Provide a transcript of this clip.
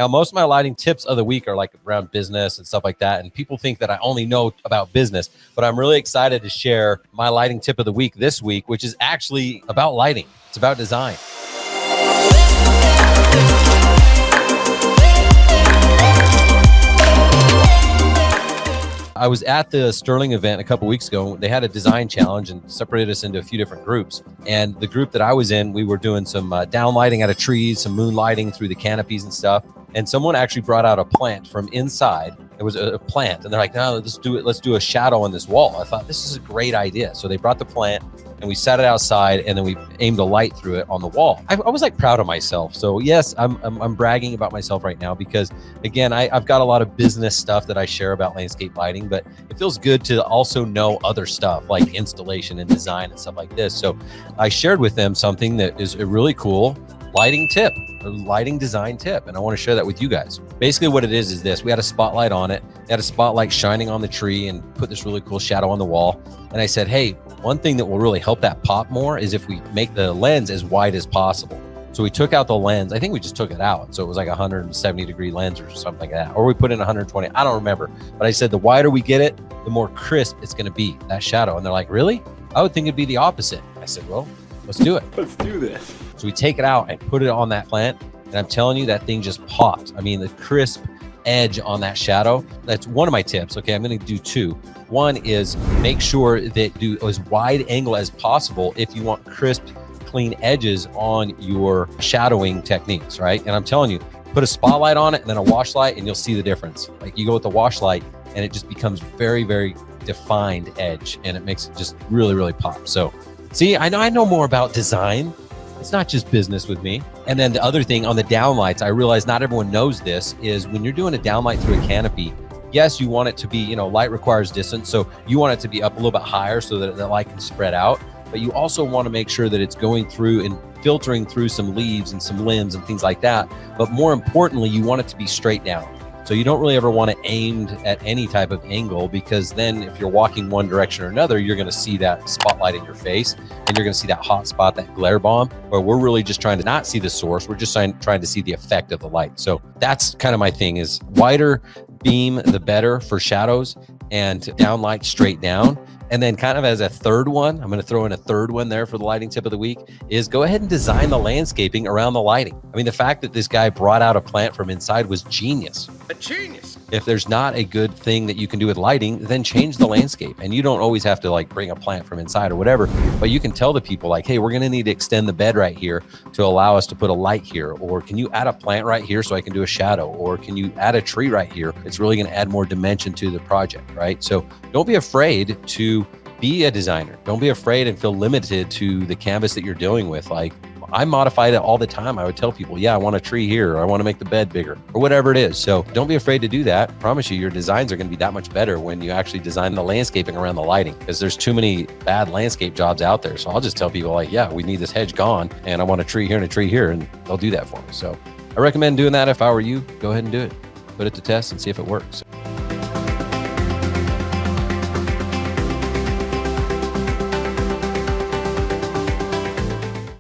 Now, most of my lighting tips of the week are like around business and stuff like that. And people think that I only know about business, but I'm really excited to share my lighting tip of the week this week, which is actually about lighting. It's about design. I was at the Sterling event a couple weeks ago. They had a design challenge and separated us into a few different groups. And the group that I was in, we were doing some down lighting out of trees, some moon lighting through the canopies and stuff. And someone actually brought out a plant from inside. It was a plant, and they're like, "No, let's do it. Let's do a shadow on this wall." I thought this is a great idea. So they brought the plant, and we sat it outside, and then we aimed a light through it on the wall. I was like proud of myself. So yes, I'm bragging about myself right now because again, I've got a lot of business stuff that I share about landscape lighting, but it feels good to also know other stuff like installation and design and stuff like this. So I shared with them something that is a really cool lighting tip, a lighting design tip, and I want to share that with you guys. Basically what it is this: we had a spotlight on it. They had a spotlight shining on the tree and put this really cool shadow on the wall. And I said, hey, one thing that will really help that pop more is if we make the lens as wide as possible. So we took out the lens. I think we just took it out. So it was like a 170-degree lens or something like that. Or we put in 120. I don't remember. But I said the wider we get it, the more crisp it's going to be, that shadow. And they're like, really? I would think it'd be the opposite. I said, well, let's do it. Let's do this. So we take it out and put it on that plant. And I'm telling you, that thing just popped. I mean, the crisp edge on that shadow. That's one of my tips. Okay, I'm going to do two. One is make sure that do as wide angle as possible if you want crisp, clean edges on your shadowing techniques, right? And I'm telling you, put a spotlight on it and then a wash light and you'll see the difference. Like you go with the wash light and it just becomes very, very defined edge and it makes it just really, really pop. So see, I know more about design. It's not just business with me. And then the other thing on the downlights, I realize not everyone knows this, is when you're doing a downlight through a canopy, yes, you want it to be, light requires distance. So you want it to be up a little bit higher so that the light can spread out. But you also want to make sure that it's going through and filtering through some leaves and some limbs and things like that. But more importantly, you want it to be straight down. So you don't really ever want it aimed at any type of angle, because then if you're walking one direction or another, you're going to see that spotlight in your face and you're going to see that hot spot, that glare bomb, where we're really just trying to not see the source. We're just trying to see the effect of the light. So that's kind of my thing, is wider beam, the better for shadows, and downlight straight down. And then kind of as a third one, I'm going to throw in a third one there for the lighting tip of the week, is go ahead and design the landscaping around the lighting. I mean, the fact that this guy brought out a plant from inside was genius. A genius. If there's not a good thing that you can do with lighting, then change the landscape. And you don't always have to like bring a plant from inside or whatever, but you can tell the people like, hey, we're going to need to extend the bed right here to allow us to put a light here. Or can you add a plant right here so I can do a shadow? Or can you add a tree right here? It's really going to add more dimension to the project, right? So don't be afraid to be a designer. Don't be afraid and feel limited to the canvas that you're dealing with. Like, I modified it all the time. I would tell people, yeah, I want a tree here, or I want to make the bed bigger, or whatever it is. So don't be afraid to do that. I promise you, your designs are going to be that much better when you actually design the landscaping around the lighting, because there's too many bad landscape jobs out there. So I'll just tell people like, yeah, we need this hedge gone and I want a tree here and a tree here, and they'll do that for me. So I recommend doing that. If I were you, go ahead and do it. Put it to test and see if it works.